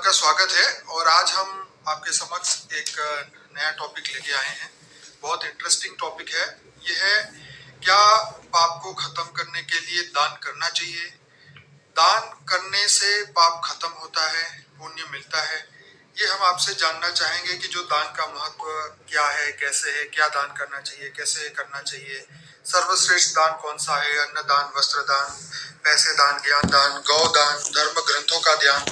आपका स्वागत है। और आज हम आपके समक्ष एक नया टॉपिक लेके आए हैं। बहुत इंटरेस्टिंग टॉपिक है। यह है, क्या पाप को खत्म करने के लिए दान करना चाहिए? दान करने से पाप खत्म होता है, पुण्य मिलता है। ये हम आपसे जानना चाहेंगे कि जो दान का महत्व क्या है, कैसे है, क्या दान करना चाहिए, कैसे करना चाहिए, सर्वश्रेष्ठ दान कौन सा है, अन्न दान, वस्त्र दान, पैसे दान, ज्ञान दान, गौ दान, धर्म ग्रंथों का दान,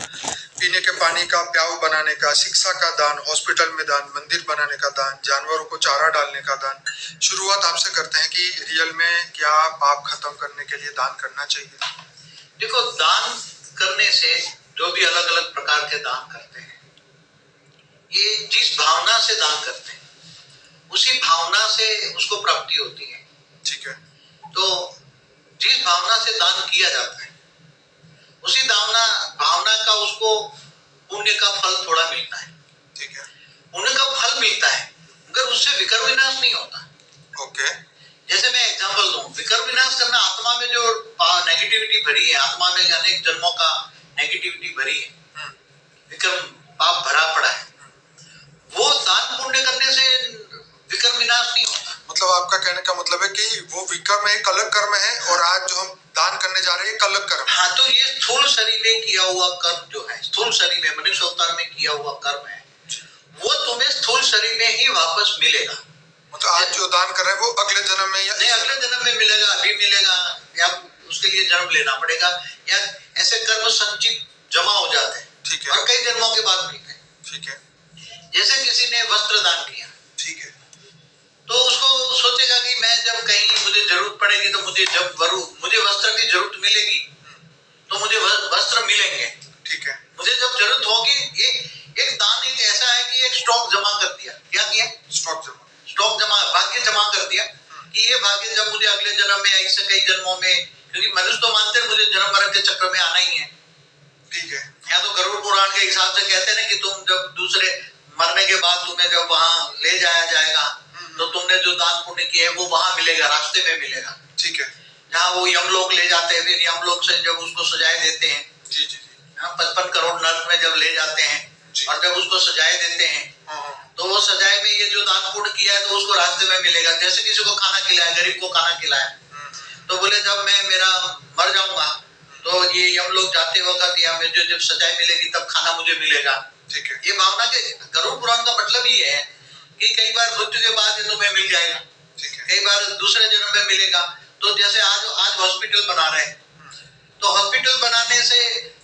पीने के पानी का प्याऊ बनाने का, शिक्षा का दान, हॉस्पिटल में दान, मंदिर बनाने का दान, जानवरों को चारा डालने का दान। शुरुआत आपसे करते हैं कि रियल में क्या पाप खत्म करने के लिए दान करना चाहिए? देखो, दान करने से जो भी अलग अलग प्रकार के दान करते हैं, ये जिस भावना से दान करते हैं उसी भावना से उसको प्राप्ति होती है। ठीक है। तो जिस भावना से दान किया जाता है उसी भावना का उसको पुण्य का फल थोड़ा मिलता है। ठीक है। पुण्य का फल मिलता है मगर उससे विकर विनाश नहीं होता। ओके। जैसे मैं एग्जांपल दूं, विकर विनाश करना, आत्मा में जो नेगेटिविटी भरी है, आत्मा में अनेक जन्मों का नेगेटिविटी भरी है, विकर पाप भरा पड़ा है, वो दान पुण्य करने से विकर विनाश नहीं होता। मतलब आपका कहने का मतलब है कि वो विकर्म एक अलग कर्म है और आज जो हम दान करने जा रहे हैं एक अलग कर्म। हाँ, तो ये स्थूल शरीर में किया हुआ कर्म जो है, स्थूल शरीर में मनुष्य अवतार में किया हुआ कर्म है, वो तुम्हें स्थूल शरीर में ही वापस मिलेगा। मतलब आज जो दान कर रहे हैं वो अगले जन्म में या नहीं, अगले जन्म में मिलेगा, अभी मिलेगा, या उसके लिए जन्म लेना पड़ेगा, या ऐसे कर्म संचित जमा हो जाते हैं। ठीक है। और कई जन्मों के बाद मिलते हैं। ठीक है। जैसे किसी ने वस्त्र दान किया, ठीक है, तो उसको सोचेगा कि मैं जब कहीं मुझे जरूरत पड़ेगी तो मुझे वस्त्र की जरूरत मिलेगी, तो मुझे वस्त्र मिलेंगे। ठीक है। मुझे जब जरूरत होगी, ये एक दान एक ऐसा है कि एक स्टॉक जमा कर दिया। क्या किया? स्टॉक जमा, भाग्य जमा कर दिया कि ये भाग्य जब मुझे अगले जन्म में, ऐसे कई जन्मों में, क्योंकि मनुष्य तो मानते हैं मुझे जन्म मरण के चक्र में आना ही है। ठीक है। या तो गरुड़ पुराण के हिसाब से कहते हैं कि तुम जब दूसरे मरने के बाद तुम्हें जब वहां ले जाया जाएगा तो तुमने जो दान पुण्य किया है वो वहां मिलेगा, रास्ते में मिलेगा। ठीक है। जहाँ वो यमलोक ले जाते हैं, फिर यमलोक से जब उसको सजाए देते हैं, जी जी। 55 करोड़ नर्क में जब ले जाते हैं और जब उसको सजाए देते हैं, तो वो सजाए में ये जो दान पुण्य किया है तो उसको रास्ते में मिलेगा। जैसे किसी को खाना खिलाया, गरीब को खाना खिलाया, तो बोले जब मैं मेरा मर जाऊंगा तो ये यमलोक जाते वक्त या मुझे जब सजाए मिलेगी तब खाना मुझे मिलेगा। ठीक है। ये भावना के गरुड़ पुराण का मतलब ये है कि कई बार मृत्यु के बाद ये तुम्हें मिल जाएगा, कई बार दूसरे जन्म में मिलेगा। तो जैसे आज हॉस्पिटल बना रहे हैं, तो हॉस्पिटल बनाने से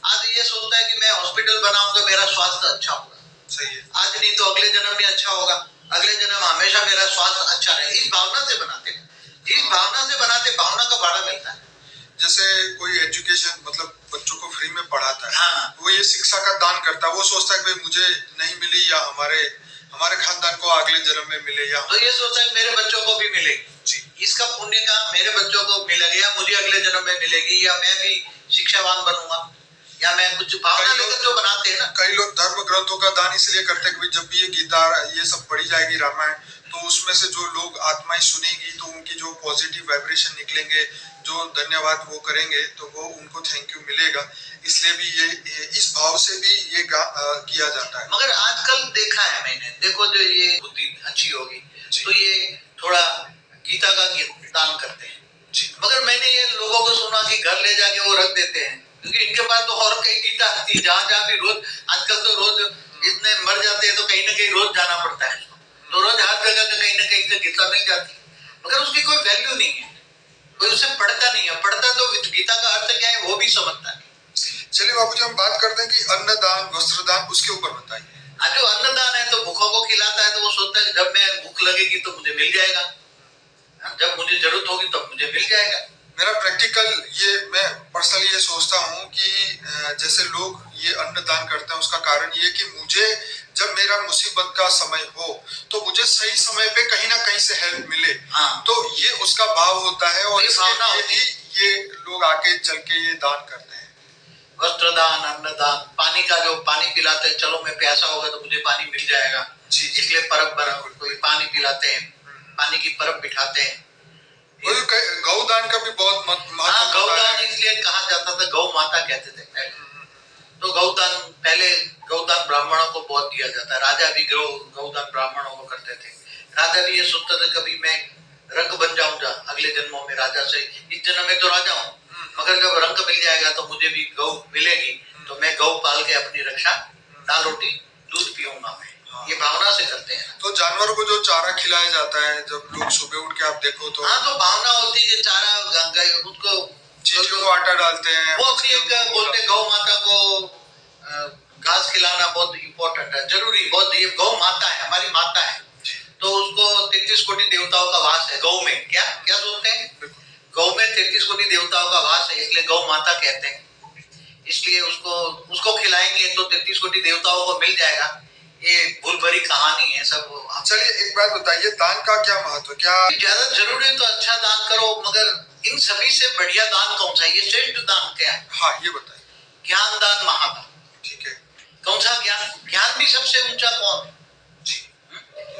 आज ये सोचता है कि मैं हॉस्पिटल बनाऊंगा, मेरा स्वास्थ्य अच्छा होगा। सही है। आज नहीं तो अगले जन्म में अच्छा होगा, अगले जन्म हमेशा मेरा स्वास्थ्य अच्छा रहे। इस भावना से बनाते हैं, जिस भावना से बनाते, भावना का भाड़ा मिलता है। जैसे कोई एजुकेशन मतलब बच्चों को फ्री में पढ़ाता है, हाँ। वो ये शिक्षा का दान करता है, वो सोचता है कि भाई मुझे नहीं मिली या हमारे खानदान को अगले जन्म में मिले, या तो ये सोचता है मेरे बच्चों को भी मिलेगी जी, इसका पुण्य का मेरे बच्चों को मिलेगी, या मुझे अगले जन्म में मिलेगी, या मैं भी शिक्षावान बनूंगा, या मैं कुछ भावना लेकर जो बनाते हैं ना। कई लोग धर्म ग्रंथों का दान इसलिए करते हैं कि जब भी ये गीता ये सब पढ़ी जाएगी, रामायण, तो उसमें से जो लोग आत्माएं सुनेगी तो उनकी जो पॉजिटिव वाइब्रेशन निकलेंगे, जो धन्यवाद वो करेंगे तो वो उनको थैंक यू मिलेगा। इसलिए भी ये इस भाव से भी ये किया जाता है। मगर आजकल देखा है मैंने, देखो जो ये बुद्धि अच्छी होगी तो ये थोड़ा गीता का दान करते हैं जी। मगर मैंने ये लोगों को सुना कि घर ले जाके वो रख देते हैं, क्योंकि इनके पास तो और कई गीता आती है, जहाँ भी रोज, आजकल तो रोज इतने मर जाते हैं तो कहीं ना कहीं रोज जाना पड़ता है, तो रोज हर जगह से कहीं ना कहीं से गीता मिल जाती है, मगर उसकी कोई वैल्यू नहीं है, कोई उसे पढ़ता नहीं है। पढ़ता तो गीता का अर्थ क्या है वो भी समझता है। चलिए बाबूजी, हम बात करते हैं कि अन्नदान, वस्त्रदान, उसके ऊपर बताइए। आज जो अन्नदान है तो भूखों को खिलाता है, तो वो सोचता है जब मैं भूख लगेगी तो मुझे मिल जाएगा, जब मुझे जरूरत होगी तब मुझे मिल जाएगा। मेरा प्रैक्टिकल ये, मैं पर्सनली ये सोचता हूँ कि जैसे लोग ये अन्नदान करते हैं उसका कारण ये कि मुझे जब मेरा मुसीबत का समय हो तो मुझे सही समय पे कहीं ना कहीं से हेल्प मिले। हाँ। तो ये उसका भाव होता है और ये इसके भावना लिए होती ही ये लोग आके चल के ये दान करते हैं। वस्त्रदान, अन्नदान, पानी का जो पानी पिलाते हैं, चलो मैं प्यासा होगा तो मुझे पानी मिल जाएगा, जी। इसलिए परब बना, कोई पानी पिलाते हैं, पानी की परब बिठाते हैं। गौदान का भी बहुत महत्व। गौदान इसलिए कहा जाता था, गौ माता कहते थे पहले, तो गौदान पहले गौदान ब्राह्मणों को बहुत दिया जाता है। राजा भी गौदान ब्राह्मणों को करते थे। राजा भी ये सोचता था कभी मैं रंग बन जाऊंगा अगले जन्मों में राजा से, इस जन्म में तो राजा हूँ, मगर जब रंग मिल जाएगा तो मुझे भी गौ मिलेगी, तो मैं गौ पाल के अपनी रक्षा, दाल रोटी दूध पीऊंगा मैं। ये भावना से करते हैं। तो जानवर को जो चारा खिलाया जाता है जब लोग सुबह उठ के आप देखो तो, हाँ, तो भावना होती है कि चारा उसको चींटियों को आटा डालते हैं, वो अपनी एक बोलते गौ माता को घास खिलाना बहुत इम्पोर्टेंट है, जरूरी बहुत। ये गौ माता है, हमारी माता है, तो उसको 33 कोटि देवताओं का वास है गौ में। क्या क्या सोचते हैं? गौ में 33 कोटि देवताओं का वास है, इसलिए गौ माता कहते हैं। इसलिए उसको खिलाएंगे तो 33 कोटि देवताओं को मिल जाएगा। ये भूल भरी कहानी है सब। चलिए एक बात बताइए, दान का क्या महत्व, क्या ज्यादा जरूरी है तो अच्छा दान करो, मगर इन सभी से बढ़िया दान कौन सा है? ये श्रेष्ठ दान क्या है? हाँ ये बताइए। ज्ञान दान, महादान। ठीक है। कौन सा ज्ञान? ज्ञान भी सबसे ऊंचा कौन?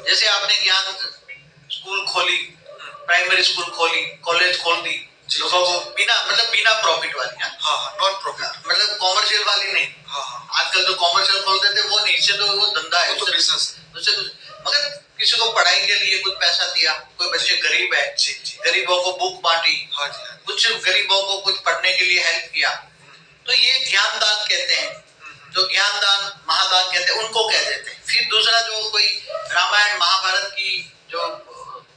जैसे आपने ज्ञान स्कूल खोली, प्राइमरी स्कूल खोली, कॉलेज खोल दी, लोगों को बिना प्रॉफिट वाली। हाँ, नॉन प्रॉफिट, मतलब कॉमर्शियल वाली नहीं। हाँ, आजकल जो कॉमर्शियल खोलते थे वो नहीं, इससे तो वो धंधा है, वो तो बिजनेस उससे मगर किसी को पढ़ाई के लिए कुछ पैसा दिया, कोई बच्चे गरीब है, गरीबों को बुक बांटी, कुछ गरीबों को कुछ पढ़ने के लिए हेल्प किया, तो ये ज्ञान दान कहते हैं। जो ज्ञान दान, महादान कहते हैं, उनको कह देते हैं। फिर दूसरा जो कोई रामायण महाभारत की जो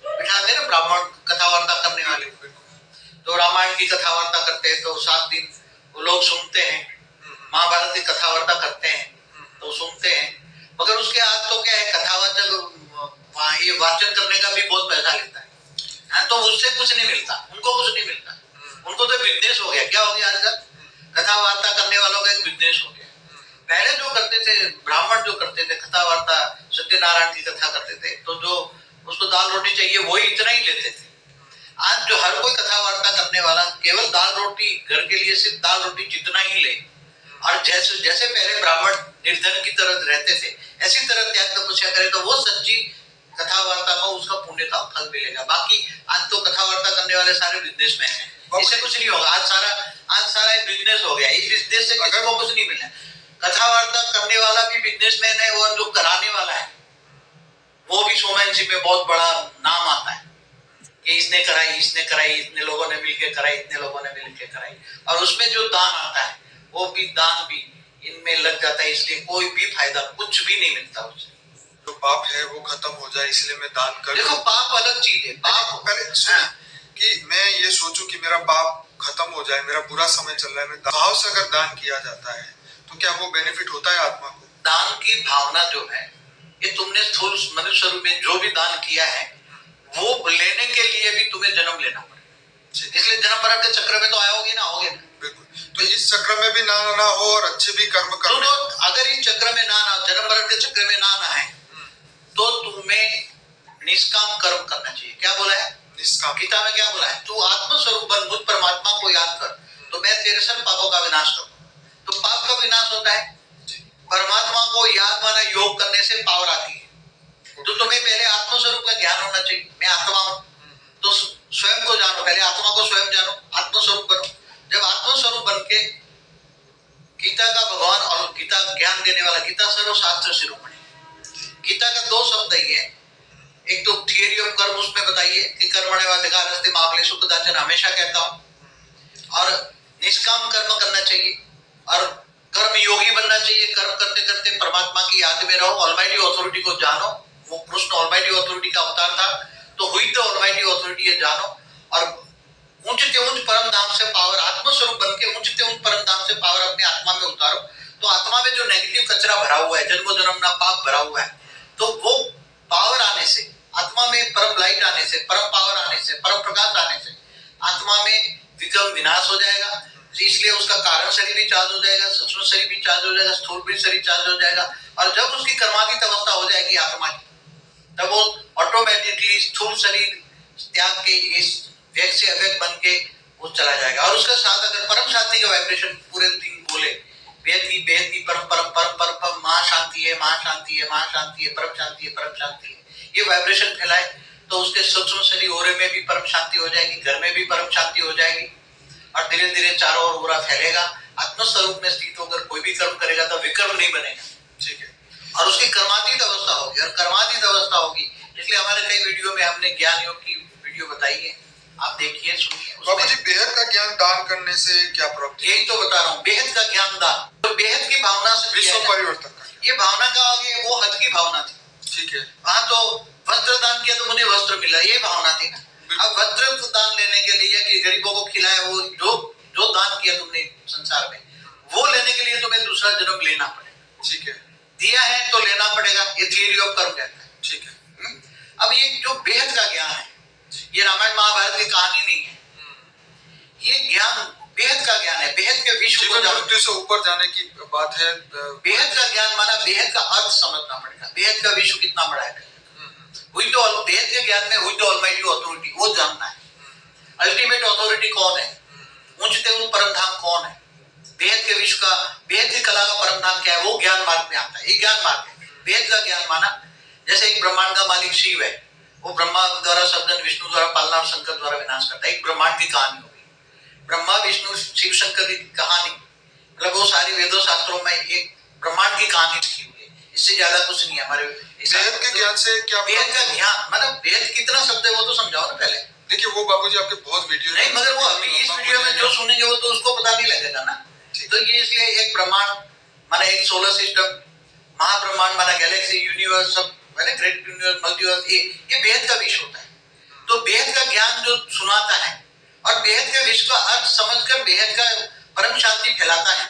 बिठाते ना ब्राह्मण कथा वार्ता करने वाले, तो रामायण की कथा वार्ता करते हैं तो 7 दिन वो लोग सुनते हैं, महाभारत की कथा वार्ता करते हैं तो सुनते हैं। मगर उसके आज तो क्या है, कथावाचक ये वाचन करने का भी बहुत पैसा लेता है, तो उससे कुछ नहीं मिलता, उनको कुछ नहीं मिलता। उनको तो बिजनेस हो गया। क्या हो गया आजकल? कथा वार्ता करने वालों का एक बिजनेस हो गया। पहले जो करते थे ब्राह्मण, जो करते थे कथा वार्ता, सत्यनारायण की कथा करते थे, तो जो उसको दाल रोटी चाहिए वही इतना ही लेते थे। आज जो हर कोई कथा वार्ता करने वाला केवल दाल रोटी, घर के लिए सिर्फ दाल रोटी जितना ही ले, और जैसे पहले ब्राह्मण निर्धन की तरह रहते थे, ऐसी तरह त्याग तपस्या करे, तो वो सच्ची कथा वार्ता का उसका पुण्य का फल मिलेगा। बाकी आज तो कथा वार्ता करने वाले सारे बिजनेसमैन हैं, इससे कुछ नहीं होगा। आज सारा बिजनेस हो गया। इस बिजनेस से किसी को कुछ नहीं मिलना। कथा वार्ता करने वाला भी बिजनेसमैन है, और जो कराने वाला है वो भी शोमैनशिप में बहुत बड़ा नाम आता है कि इसने कराई, इतने लोगों ने मिलकर कराई, इतने लोगों ने मिलकर कराई। और उसमें जो दान आता है वो भी दान भी इनमें लग जाता है, इसलिए कोई भी फायदा कुछ भी नहीं मिलता उससे। जो पाप है वो खत्म हो जाए, इसलिए मैं दान कर। देखो, पाप अलग चीज है। पाप पहले सुनिए कि मैं ये सोचूं कि मेरा पाप खत्म हो जाए, मेरा बुरा समय चल रहा है, मैं भाव से अगर दान किया जाता है तो क्या वो बेनिफिट होता है आत्मा को? दान की भावना जो है, ये तुमने स्थूल मनुष्य रूप में जो भी दान किया है वो लेने के लिए भी तुम्हें जन्म लेना पड़ेगा। इसलिए जन्म मरण के चक्र में तो आओगे ना। बिल्कुल। तो इस चक्र में भी ना हो और अच्छे भी कर्म करने। अगर इस चक्र में ना जन्म मरण के चक्र में ना है तो तुम्हें निष्काम कर्म करना चाहिए। क्या बोला है? निष्काम। गीता में क्या बोला है? तू आत्मस्वरूप बन, मुझ परमात्मा को याद कर, तो मैं तेरे सब पापों का विनाश करूं। तो पाप का विनाश होता है परमात्मा को याद माना योग करने से पावर आती है। तो तुम्हें पहले आत्मस्वरूप का ज्ञान होना चाहिए। मैं आत्मा हूं, तो स्वयं को जानो, पहले आत्मा को स्वयं जानो, आत्मस्वरूप बनो। जब आत्मस्वरूप बन के गीता का भगवान और गीता ज्ञान देने वाला, गीता सर्वशास्त्र शिरोमणि, गीता का 2 शब्द ही है। एक तो थियरी ऑफ कर्म उसमें बताइए कि कर्मण्येवाधिकारस्ते मा फलेषु कदाचन, हमेशा कहता हूं। और निष्काम कर्म करना चाहिए और कर्म योगी बनना चाहिए। कर्म करते करते परमात्मा की याद में रहो, ऑलमाइटी अथॉरिटी को जानो। वो कृष्ण ऑलमाइटी अथॉरिटी का अवतार था, तो हुई तो ऑलमाइटी अथॉरिटी ये जानो, और ऊंचते ऊंच परम धाम से पावर, आत्मस्वरूप बन के ऊंचते ऊंच परम धाम से पावर अपने आत्मा में उतारो। तो आत्मा में जो नेगेटिव कचरा भरा हुआ है, जन्म जन्म ना पाप भरा हुआ है, तो वो पावर आने से, आत्मा में परम लाइट आने से, परम पावर आने से, परम प्रकाश आने से आत्मा में विकल्प विनाश हो जाएगा। इसलिए उसका कारण शरीर भी चार्ज हो जाएगा, सूक्ष्म शरीर भी चार्ज हो जाएगा, स्थूल भी शरीर चार्ज हो जाएगा। और जब उसकी कर्मातीत अवस्था हो जाएगी आत्मा की, तब वो ऑटोमेटिकली स्थूल शरीर त्याग के इस व्यक्त से अव्यक्त बन के वो चला जाएगा। और उसका साथ अगर परम शांति का वाइब्रेशन पूरे दिन बोले, बेहती परम परम परम परम परम महाशांति है, महाशांति है, महाशांति है, परम शांति है, परम शांति है, ये वाइब्रेशन फैलाए, तो उसके सूक्ष्म शरीर ओरे में भी परम शांति हो जाएगी, घर में भी परम शांति हो जाएगी, और धीरे धीरे चारों ओर ओरा फैलेगा। आत्मस्वरूप में स्थित होकर कोई भी कर्म करेगा तो विकर्म नहीं बनेगा। और उसकी कर्मातीत अवस्था होगी, और कर्मातीत अवस्था होगी इसलिए हमारे कई वीडियो में हमने ज्ञान योग की वीडियो बताई है, आप देखिए सुनिए। बाबू जी, बेहद का ज्ञान दान करने से क्या प्राप्ति? यही तो बता रहा हूँ, बेहद का ज्ञान दान, तो बेहद की भावना से विश्व परिवर्तन का। ये भावना का होगी, वो हद की भावना थी। ठीक है। वहां तो वस्त्र दान किया तो मुझे वस्त्र मिला, ये भावना थी ना। अब वस्त्र दान लेने के लिए कि गरीबों को खिलाए, वो जो दान किया तुमने संसार में, वो लेने के लिए तुम्हें दूसरा जन्म लेना पड़ेगा। ठीक है। दिया है तो लेना पड़ेगा, ये थियरी ऑफ कर्म कहता है। ठीक है। अब ये जो बेहद का ज्ञान है, ये रामायण महाभारत की कहानी नहीं है, ये ज्ञान बेहद का ज्ञान है। बेहद के विश्व को मृत्यु से ऊपर जाने की बात है। बेहद का ज्ञान माना बेहद का अर्थ समझना पड़ेगा, बेहद का विश्व कितना बड़ा है, हुई तो बेहद के ज्ञान में हुई तो ऑलमाइटी अथॉरिटी, वो जानना है। अल्टीमेट अथॉरिटी कौन है, ऊंचते हुए परम धाम कौन है, बेहद के विश्व का, बेहद की कला का परम धाम क्या है, वो ज्ञान मार्ग में आता है। ये ज्ञान मार्ग है। बेहद का ज्ञान माना जैसे एक ब्रह्मांड का मालिक शिव है, वो ब्रह्मा द्वारा सर्जन, विष्णु द्वारा पालना और शंकर द्वारा विनाश करता है। एक ब्रह्मांड की कहानी होगी, ब्रह्मा विष्णु शिव शंकर की कहानी, मतलब वो सारी वेदों शास्त्रों में एक ब्रह्मांड की कहानी लिखी हुई है, इससे ज्यादा कुछ नहीं है हमारे। बेहद के ज्ञान से क्या? बेहद का ज्ञान मतलब बेहद कितना शब्द है वो तो समझाओ ना पहले। देखिए वो बाबूजी आपके बहुत वीडियो नहीं, मगर वो अभी इस वीडियो में जो सुनेंगे वो तो उसको पता नहीं लगेगा ना। तो ये इसलिए एक ब्रह्मांड माना एक सोलर सिस्टम, महाब्रह्मांड माना गैलेक्सी, यूनिवर्स, सब माने ग्रेट यूनिवर्स, मल्टीवर्स, ये बेहद का विश्व होता है। तो बेहद का ज्ञान जो सुनाता है और बेहद के विश्व का अर्थ समझकर बेहद का परम शांति फैलाता है,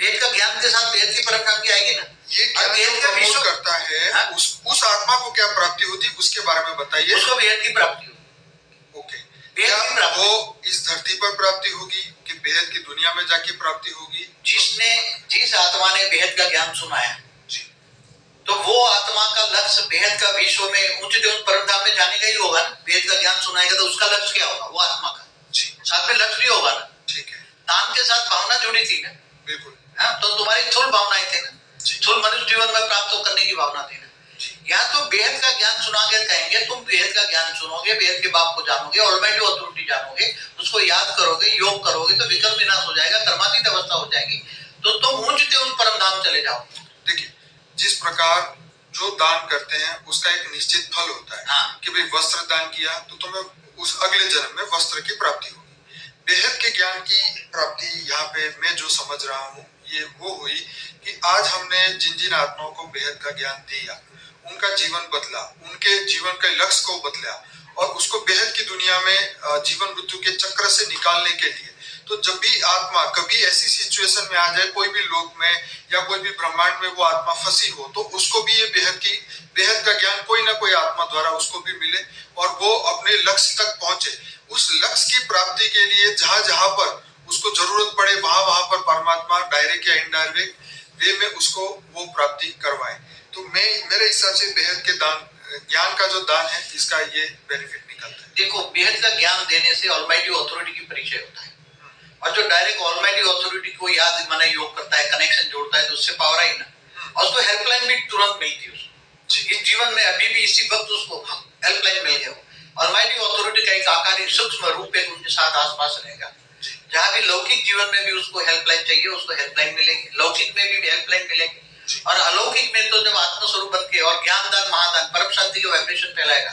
बेहद का ज्ञान के साथ बेहद की परम शांति आएगी ना। ये बेहद का विश्व करता है, उस आत्मा को क्या प्राप्ति होती है उसके बारे में बताइए। उसको बेहद की प्राप्ति होगी। ओके। बेहद की प्राप्ति वो इस धरती पर प्राप्ति होगी कि बेहद की दुनिया में जाके प्राप्ति होगी? जिस आत्मा ने बेहद का ज्ञान सुनाया जी, तो वो आत्मा का लक्ष्य बेहद का विश्व में ऊंचे परम धाम में जाने का ही होगा ना। बेहद का ज्ञान सुनाएगा तो उसका लक्ष्य क्या होगा, वो आत्मा का जी साथ में लक्ष्य भी होगा ना। ठीक है। दान के साथ भावना जुड़ी थी ना। बिल्कुल। तो तुम्हारी स्थूल भावनाएं थी ना, स्थूल मनुष्य जीवन में प्राप्त करने की भावना थी ना। या तो बेहद का ज्ञान सुना के कहेंगे, तुम बेहद का ज्ञान सुनोगे, बेहद के बाप को जानोगे, ऑलमाइटी अथॉरिटी जानोगे, उसको याद करोगे, योग करोगे तो विकल्प विनाश हो जाएगा, कर्मातीत अवस्था हो जाएगी, तो तुम ऊंचते उन परम धाम चले जाओ। देखिए जिस प्रकार जो दान करते हैं उसका एक निश्चित फल होता है। हाँ। कि भाई वस्त्र दान किया तो तुम्हें उस अगले जन्म में वस्त्र की प्राप्ति होगी। बेहद के ज्ञान की प्राप्ति यहाँ पे मैं जो समझ रहा हूँ ये वो हुई कि आज हमने जिन जिन आत्माओं को बेहद का ज्ञान दिया, उनका जीवन बदला, उनके जीवन के लक्ष्य को बदला और उसको बेहद की दुनिया में जीवन मृत्यु के चक्र से निकालने के लिए। तो जब भी आत्मा कभी ऐसी सिचुएशन में आ जाए, कोई भी लोक में या कोई भी ब्रह्मांड में वो आत्मा फंसी हो, तो उसको भी ये बेहद का ज्ञान कोई ना कोई आत्मा द्वारा उसको भी मिले और वो अपने लक्ष्य तक पहुंचे। उस लक्ष्य की प्राप्ति के लिए जहां जहां पर उसको जरूरत पड़े वहां वहां पर परमात्मा डायरेक्ट या इनडायरेक्ट वे में उसको वो प्राप्ति करवाए। तो मेरे हिसाब से बेहद के दान, ज्ञान का जो दान है, इसका ये बेनिफिट निकलता है। देखो बेहद का ज्ञान देने से ऑलमाइटी अथॉरिटी की परिचय होता है, और जो डायरेक्ट ऑलमाइटी अथॉरिटी को याद माने योग करता है, कनेक्शन जोड़ता है, तो उससे पावर आई ना। और उसको हेल्पलाइन भी तुरंत मिलती है उसको। इस जीवन में अभी भी इसी वक्त उसको हेल्पलाइन मिल गया। ऑलमाइटी अथॉरिटी का एक आकार, सूक्ष्म रूप एक उनके साथ आसपास रहेगा। जहाँ भी लौकिक जीवन में भी उसको हेल्पलाइन चाहिए, उसको हेल्पलाइन मिलेगी, लौकिक में भी हेल्पलाइन मिलेगी, और अलौकिक में तो जब आत्मस्वरूप बन के और ज्ञानदान महादान परम शांति का वाइब्रेशन फैलाएगा,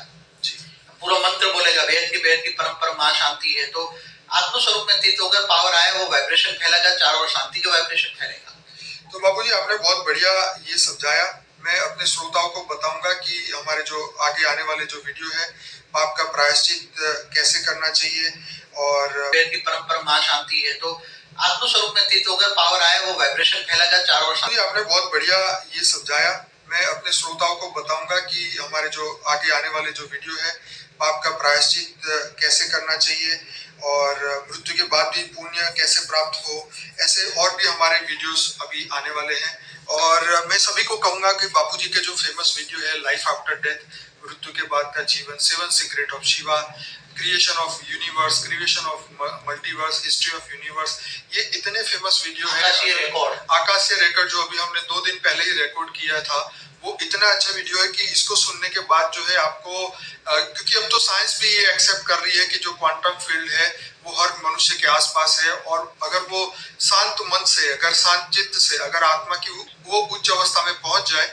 पूरा मंत्र बोलेगा बेहद की परम परम महाशांति है, तो आत्मस्वरूप में थी तो अगर पावर आए वो वाइब्रेशन फैलेगा, चारों ओर शांति का वाइब्रेशन फैलेगा। तो बाबूजी आपने बहुत बढ़िया ये समझाया। मैं अपने श्रोताओं को बताऊंगा कि हमारे जो आगे आने वाले जो वीडियो है, पाप का प्रायश्चित कैसे करना चाहिए और बेहद की परम परम महाशांति है, तो आत्मस्वरूप में थी तो अगर पावर आए वो वाइब्रेशन फैलेगा, चारों ओर शांति। आपने बहुत बढ़िया ये समझाया। मैं अपने श्रोताओं को बताऊंगा कि हमारे जो आगे आने वाले जो वीडियो है, पाप का प्रायश्चित कैसे करना चाहिए और मृत्यु के बाद भी पुण्य कैसे प्राप्त हो, ऐसे और भी हमारे वीडियोस अभी आने वाले हैं। और मैं सभी को कहूंगा कि बापूजी के जो फेमस वीडियो है लाइफ आफ्टर डेथ, मृत्यु के बाद का जीवन, 7 secret of Shiva, creation of universe, creation of multiverse, history of universe, ये इतने फेमस वीडियो है। आकाशीय रिकॉर्ड जो अभी हमने 2 दिन पहले ही रिकॉर्ड किया था, वो इतना अच्छा वीडियो है कि इसको सुनने के बाद जो है आपको क्योंकि अब तो साइंस भी ये एक्सेप्ट कर रही है कि जो क्वांटम फील्ड है वो हर मनुष्य के आसपास है, और अगर वो शांत मन से, अगर शांत चित्त से, अगर आत्मा की वो उच्च अवस्था में पहुंच जाए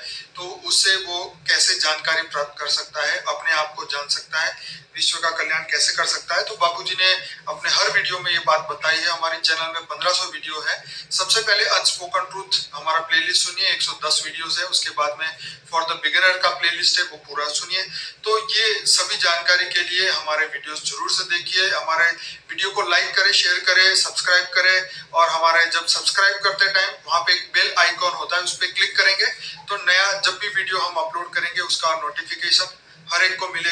उससे वो कैसे जानकारी प्राप्त कर सकता है, अपने आप को जान सकता है, विश्व का कल्याण कैसे कर सकता है। तो बापूजी ने अपने हर वीडियो में ये बात बताई है। हमारे चैनल में 1500 वीडियो है। सबसे पहले अनस्पोकन ट्रूथ हमारा प्लेलिस्ट सुनिए, 110 वीडियोस है। उसके बाद में फॉर द बिगिनर का प्लेलिस्ट है, वो पूरा सुनिए। तो ये सभी जानकारी के लिए हमारे वीडियोस जरूर से देखिए। हमारे वीडियो को लाइक करें, शेयर करें, सब्सक्राइब करें। और हमारे जब सब्सक्राइब करते टाइम वहां पे एक बेल आइकॉन होता है, उस पर क्लिक करेंगे तो नया जब भी वीडियो हम अपलोड करेंगे उसका नोटिफिकेशन हर एक को मिलेगा।